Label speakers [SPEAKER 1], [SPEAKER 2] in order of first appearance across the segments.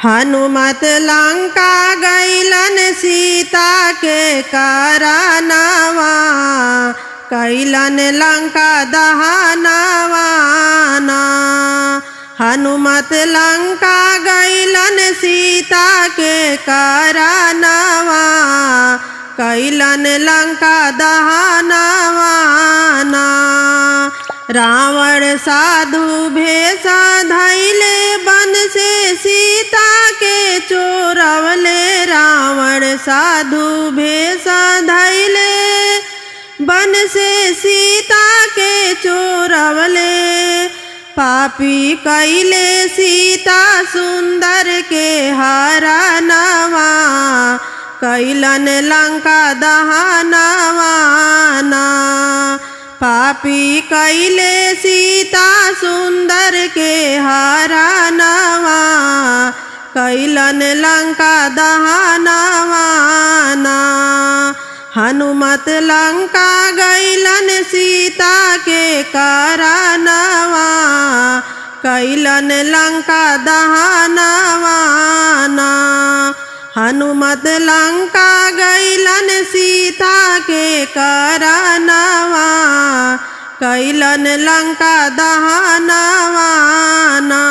[SPEAKER 1] Hanumat Lanka gallon Sita के कारनावा, कैलन लंका दहनवा ना। हनुमत लंका गैलन सीता के कारनावा, कैलन लंका दहनवा ना। रावण साधु भेष धैले बन से सीता के चोरवले। रावण साधु भेष धैले बन से सीता के चोरवले। पापी कैले सीता सुंदर के हरनवा, कैलन लंका दहनवा ना। पापी कैले सीता सुंदर के हरनवा, कैलन लंका दहनवा ना। हनुमत लंका गैलन सीता के कारनावा, कैलन लंका दहनवा ना। हनुमत लंका गैलन सीता के कारनावा, कैलन लंका दहनवा ना।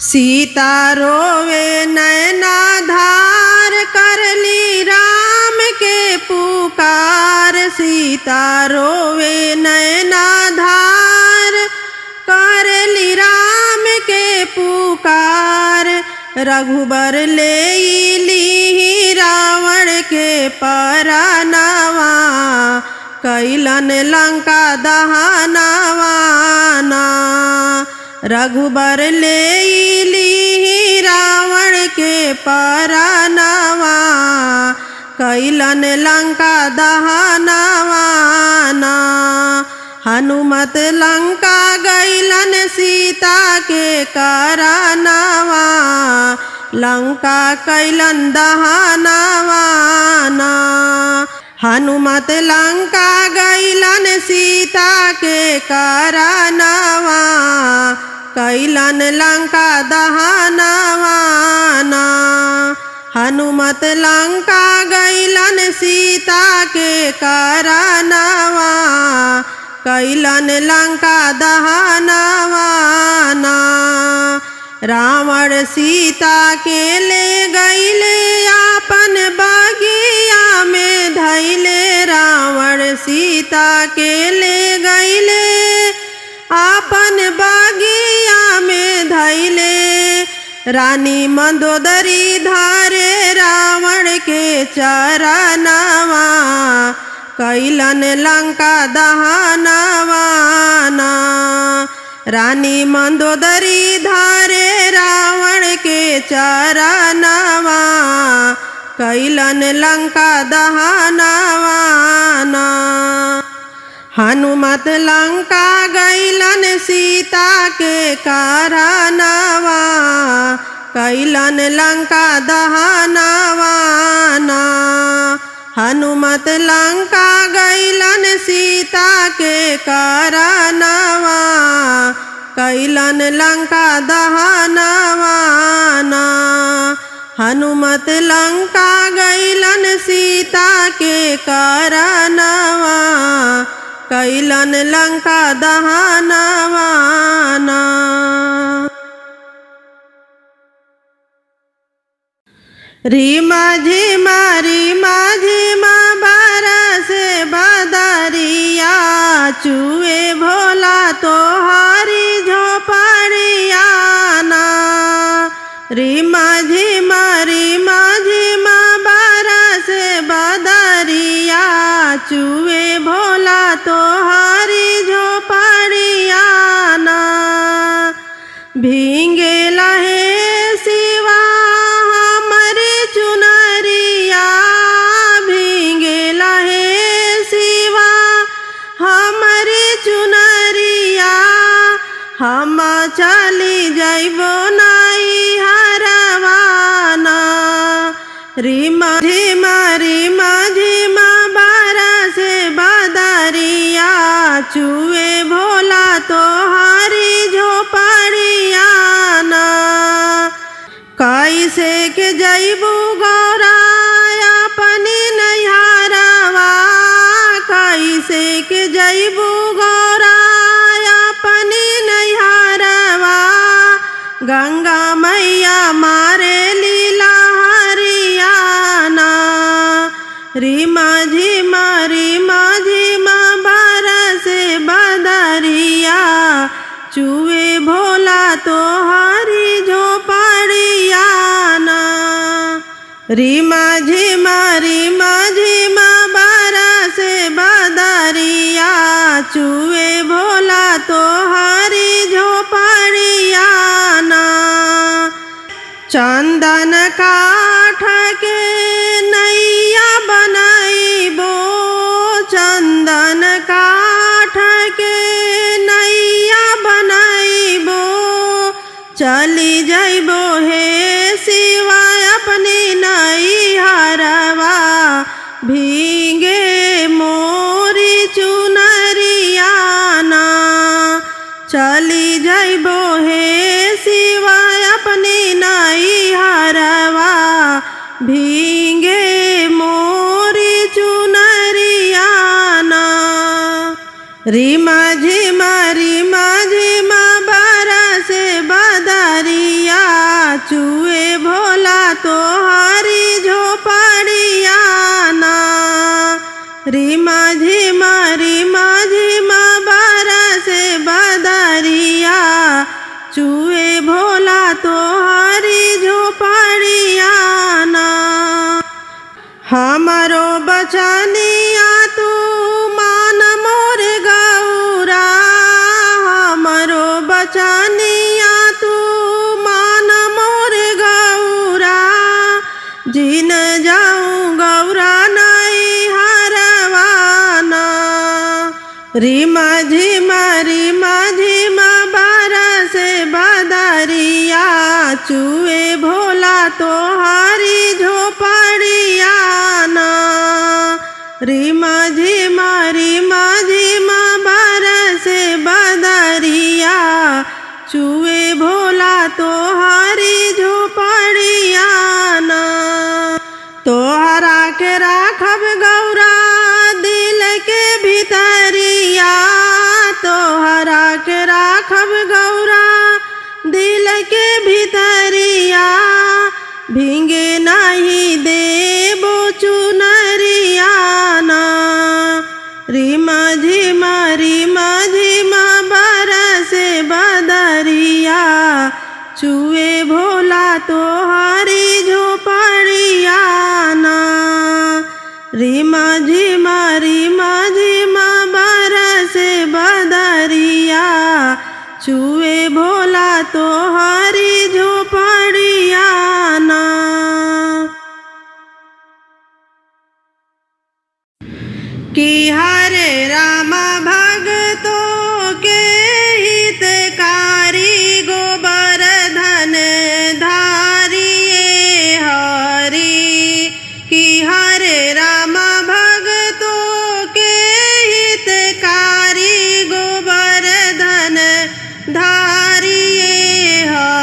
[SPEAKER 1] सीता रोवे नैना धार, करली राम के पुकार। सीता रोवे नैना धार, करली राम के पुकार। रघुबर ले ली रावण के परनवा, कैलन लंका दहनवा ना। रघुबर ले ली रावण के परनवा, कैलन लंका दहनवा ना। हनुमत लंका गैलन सीता के कारनावा, लंका कैलन दहनवा ना। हनुमत लंका गैलन सीता के कारनावा, कैलन लंका दहनवा ना। हनुमत लंका गैलन सीता के कारनावा, कैलन लंका दहनवा ना। रावण सीता के ले गैले आपन बगिया में धैले। रावण सीता के ले गैले आपन बगिया में धैले। रानी मंदोदरी धारे रावण के चरनवा, कैलन लंका दहनवा ना। रानी मंदोदरी धारे रावण के चरनवा, कैलन लंका दहनवा ना। हनुमत लंका गैलन सीता के कारनावा, कैलन लंका दहनवा ना। हनुमत लंका गैलन सीता के कारनावा, कैलन लंका दहनवा ना। हनुमत लंका गैलन सीता के कारनावा, कैलन लंका दहनवा ना। रीमा झिमा बरसे बदरिया, चुए भोला तोहारी झोपड़िया ना। रीमा झिमा बरसे बदरिया, चुए भोला तोहारी झोपड़िया ना। भींगे लहे शिवा हमरे चुनरिया, भींगे लहे शिवा हमरे चुनरिया। हम चली जाइबो नाई हरवाना। रीमा झिमा बरसे बदरिया, चुए भोला तोहारी झोपड़िया ना। के जैबू गौरा अपनी नैहरवा, कैसे के जैबू गौरा अपनी नैहरवा। गंगा मैया मारे लीला हरियाना, रीमा झिमा बरसे बदरिया, चुए भोला तो हरी झोपड़िया ना। रीमा झिमा बरसे बदरिया, चुए भोला तो हरी झोपड़िया ना। चंदन काठ के नैया बनाइबो, चंदन काठ के नैया बनाइबो, चली जाइबो हे शिवा अपनी नैहरवा। भीगे मोरी चुनरिया ना, चली जाइबो हे शिवा अपनी नैहरवा। भीगे मोरी चुनरिया ना। रीमा झिमा बरसे बदरिया, चुए भोला तो हरी झोपड़िया ना। रीमा झिमा बरसे बदरिया, चुए भोला तो हरी झोपड़िया ना। हमारो बचनिया तू मान मोर गौरा, हमारो बचनिया तू मान मोर गौरा। जिन जाऊं गौरा नैहरवा ना। रीमा झिमा बरसे बदरिया, चुए भोला तो हरी झोपड़िया ना। रीमा झिमा बरसे बदरिया, चुए भोला तो हरी झोपड़िया ना। तोहरा के राखब गौरा दिल के भीतरिया, तोहरा के राखब गौरा दिल के भीतरिया। भींगे नहीं देबो चुनरिया ना। रीमा झिमा बरसे बदरिया, चुए भोला तो हरी झोपड़िया ना। रीमा झिमा बरसे बदरिया, चुए भोला तो हरी झोपड़िया ना। कि हरे राम भगतों के हितकारी, गोवर्धन धारिये हरि। कि हरे राम भगतों के हितकारी, गोवर्धन धारिये हरि।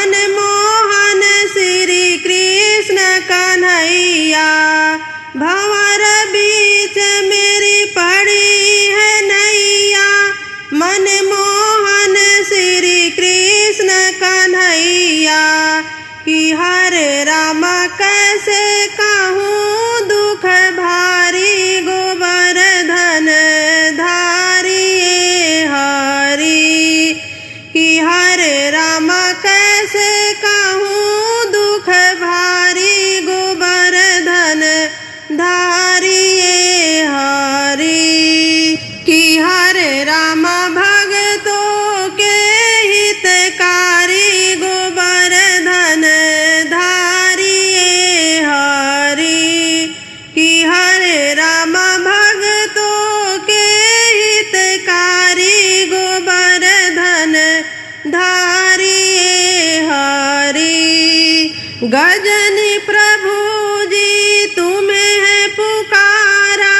[SPEAKER 1] मनमोहन श्री कृष्ण कन्हैया भंवर बीच मेरी पड़ी है नैया। मनमोहन श्री कृष्ण कन्हैया कि हरे राम कैसे कहूँ दुख भारी गोवर्धन धारिये हरि। कि हरे राम कैसे कहूँ दुख भारी गोवर्धन धारिये हरि। कि हरे राम भगतों के हितकारी गोवर्धन धारिये हरि। कि हरे राम भगतों के हितकारी गोवर्धन धारिये हरि। गजनी प्रभु जी तुम्हें है पुकारा,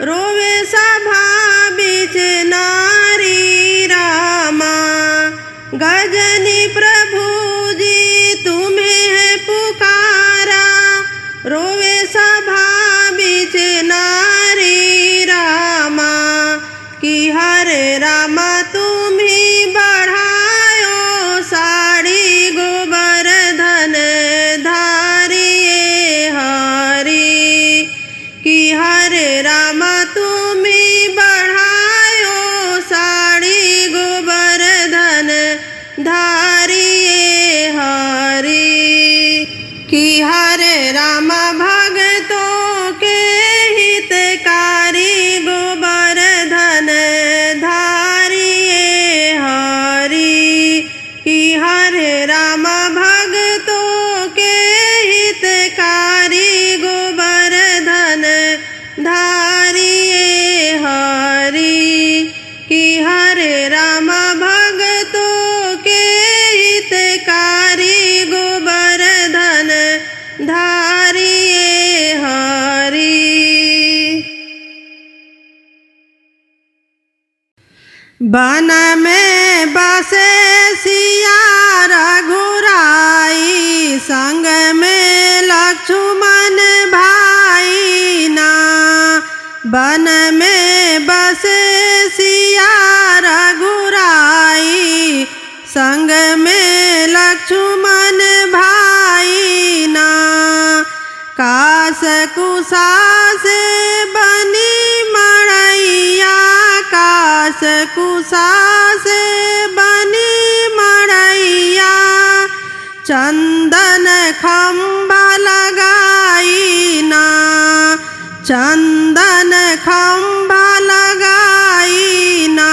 [SPEAKER 1] रोवे सभा बीच नारी रामा। गजनी प्रभु जी तुम्हें है पुकारा, रोवे सभा बीच नारी रामा। कि हरे रामा तुम ही बढ़ायो साड़ी गोवर्धन धारिये हरि। कि हरे रामा तुम ही बढ़ायो साड़ी गोवर्धन धारिये हरि। कि हरे रामा भगतों के हितकारी गोवर्धन धारिये हरि। कि हरे रामा भगतों के हितकारी गोवर्धन धारिये हरि। कि हरे रामा भगतों के हितकारी गोवर्धन धारिये हरि। वन में बसे सिया रघुराई, संग में लक्ष्मण भाई ना। वन में बसे सिया रघुराई, संग में लक्ष्मण भाई ना। काश कुशा से बनी मड़ैया, काश कुशा से बनी मड़ैया। चंदन खंभा लगाई ना, चंदन खंभा लगाई ना।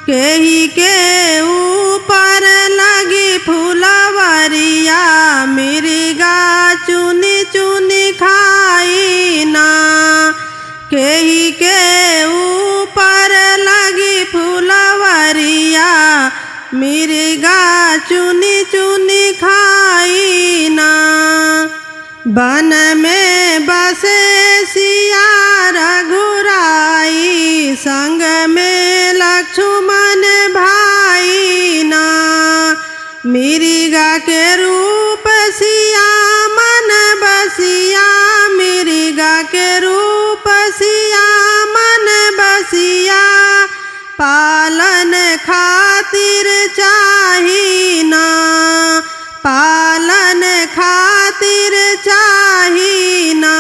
[SPEAKER 1] केही के ऊपर लगी फुलवरिया, मिर्गा चुनी चुनी खाई ना। केही के ऊपर लगी फुलवरिया, मिर्गा चुनी चुनी खाई ना। वन में बसे सिया रघुराई, संग में लक्ष्मण भाई ना। मिर्गा के रूप सिया मन बसिया, मिर्गा के रूप सिया मन बसिया। पालन खातिर चाही ना, पालन खातिर चाही ना।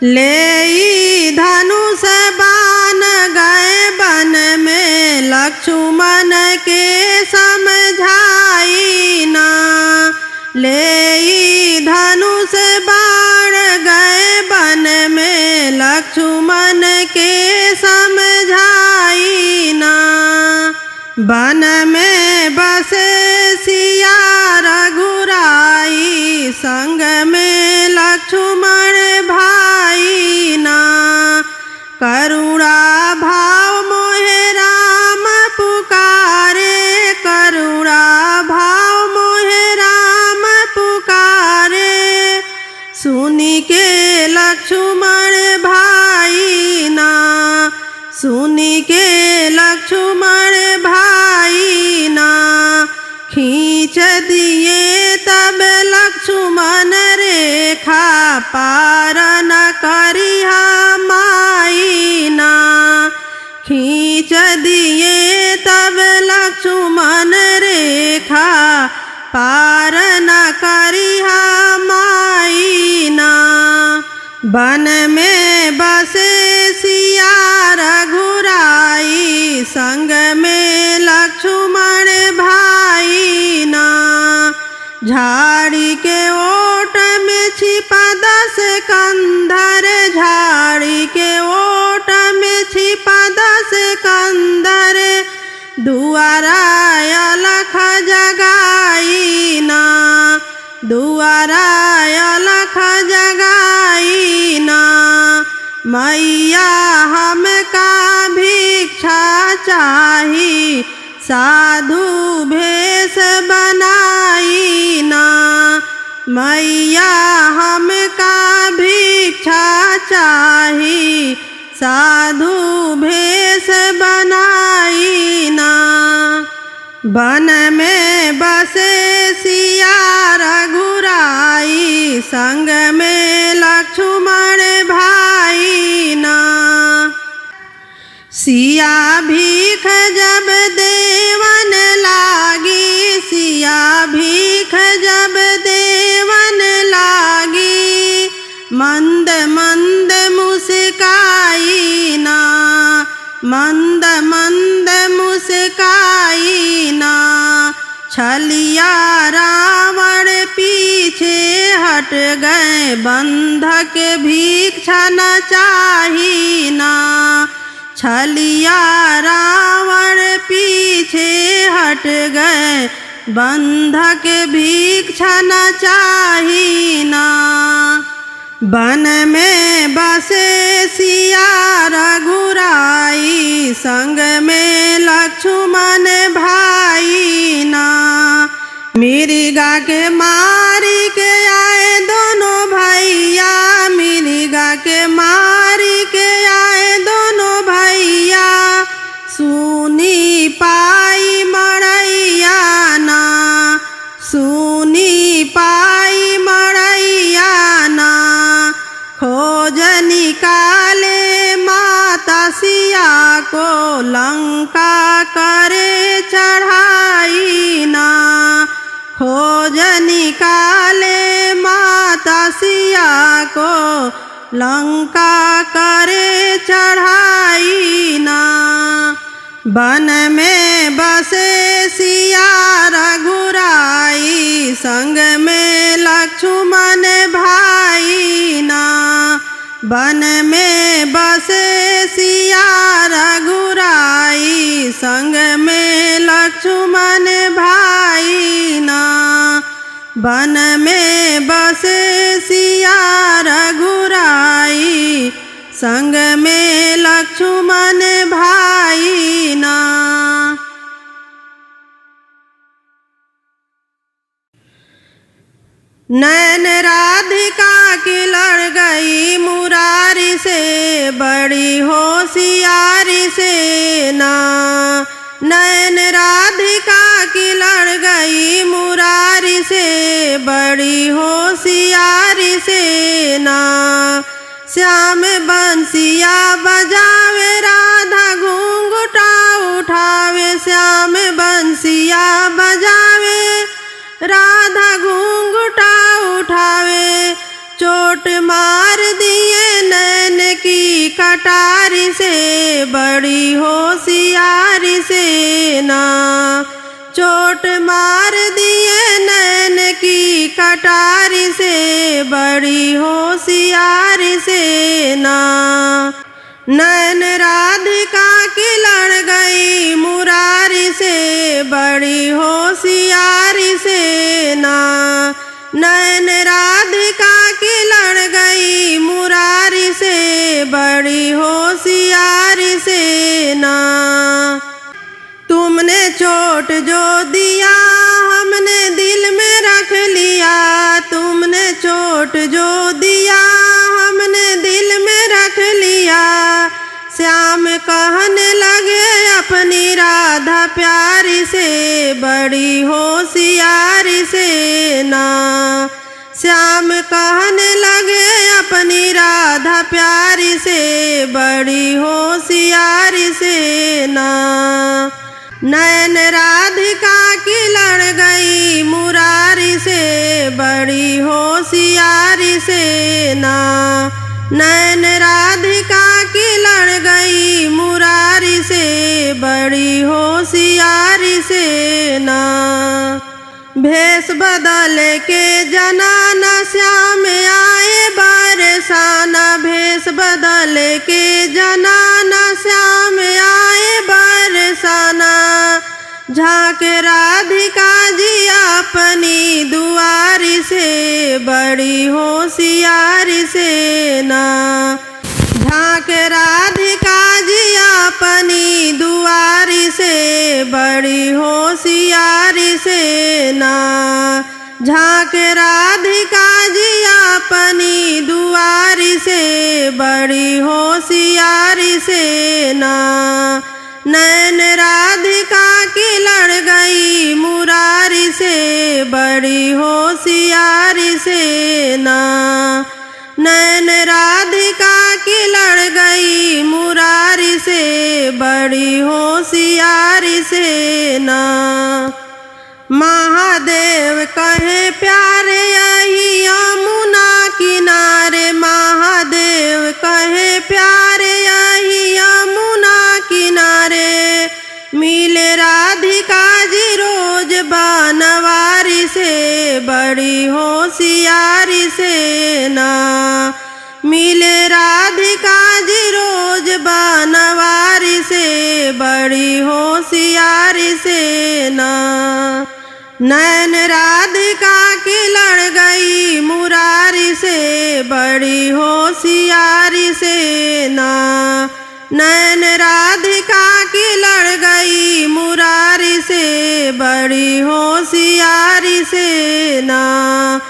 [SPEAKER 1] ले धनुष बाण गए वन में, लक्ष्मण के समझाई ना। ले धनुष बाण गए वन में, लक्ष्मण के समझाई ना। वन में बसे सिया रघुराई, संग में लक्ष्मण भाई ना। करुणा भाव मोहे राम पुकारे, करुणा भाव मोहे राम पुकारे। सुनी के लक्ष्मण भाई ना, सुनी के लक्ष्मण भाई ना। खींच दिए तब लक्ष्मण रेखा पार न करिहा माई ना। खींच दिए तब लक्ष्मण रेखा पार न करिहा माई ना। वन में बसे सिया रघुराई संग में लक्ष्मण भाई ना। झाड़ी के ओट में छिपा 10 कंधर झाड़ी के ओट में छिपा 10 कंधर दुआरा अलख जगाई ना। दुआरा अलख जगाई ना। मैया हमका भिक्षा चाही साधु भेष बनाई ना। मैया हमका भिक्षा चाही साधु भेष बनाई ना। वन में बसे सिया रघुराई संग में लक्ष्मण भाई ना। सिया भीख जब देवन लागी सिया भीख जब देवन लागी मंद मंद मुस्काई ना। मंद मंद मुस्काई ना। छलिया रावण पीछे हट गए बंधक भिक्षा न चाही ना। छलिया रावण पीछे हट गए बंधक भिक्षा न चाही ना। वन में बसे सिया रघुराई संग में लक्ष्मण भाई ना। मिर्गा के मारी के आए दोनों भैया मिर्गा के मारी के आए दोनों भैया सुनी पाई मड़ैया ना। सुनी पाई मड़ैया ना। खोज निकाले माता सिया को लंका करे चढ़ाई ना। खोज निकाले माता सिया को लंका करे चढ़ाई ना। वन में बसे सिया रघुराई संग में लक्ष्मण भाई ना। वन में बसे सिया रघुराई संग में लक्ष्मण भाई ना। वन में बसे सिया रघुराई संग में लक्ष्मण भाई ना। नैन राधिका की लड़ गई मुरारी से बड़ी होशियारी से ना। नैन राधिका की लड़ गई मुरारी से बड़ी होशियारी से ना। श्याम बंसिया बजावे राधा घूंघटा उठावे। श्याम बंसिया बजावे राधा घूंघटा उठावे। चोट मार दिए नैन की कटारी से बड़ी होशियारी से ना। चोट मार दिए नैन की कटारी से बड़ी होशियारी से ना। नैन राधिका की लड़ गई मुरारी से बड़ी होशियारी से ना। नैन राधिका की लड़ गई मुरारी से बड़ी होशियारी से ना। तुमने चोट जो दिया हमने दिल में रख लिया। तुमने चोट जो दिया हमने दिल में रख लिया। श्याम कहने लगे अपनी राधा प्यारी से बड़ी होशियारी से ना। श्याम कहने लगे अपनी राधा प्यारी से बड़ी होशियारी से ना। नैन राधिका की लड़ गई मुरारी से बड़ी होशियारी से ना। नैन राधिका की लड़ गई मुरारी से बड़ी होशियारी से ना। भेष बदल के जनाना श्याम आए बरसाना। भेष बदल के जनाना श्याम आए बरसाना। झांक राधिका जी अपनी दुआरी से बड़ी होशियारी से ना। झांक राधिका जी अपनी दुआरी से बड़ी होशियारी से ना। झांक राधिका जी अपनी दुआरी से बड़ी होशियारी से ना। नैन राधिका की लड़ गई मुरारी से बड़ी होशियारी से ना। नैन राधिका की लड़ गई मुरारी से बड़ी होशियारी से ना। महादेव कहे प्यारे यही यमुना किनारे। महादेव कहे प्यारे यही यमुना किनारे। मिले राधिका जी रोज बनवारी से बड़ी होशियारी से ना। मिले राधिका जी रोज बनवारी से बड़ी होशियारी से ना। नैन राधिका की लड़ गई मुरारी से बड़ी होशियारी से ना। नैन राधिका की लड़ गई मुरारी से बड़ी होशियारी से ना।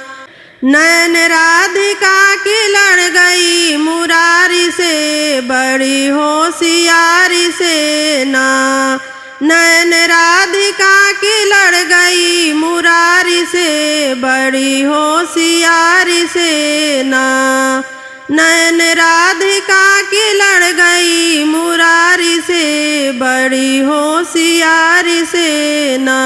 [SPEAKER 1] नैन राधिका की लड़ गई मुरारी से बड़ी होशियारी से ना। नैन राधिका की लड़ गई मुरारी से बड़ी होशियारी से ना। नैन राधिका की लड़ गई मुरारी से बड़ी होशियारी से ना।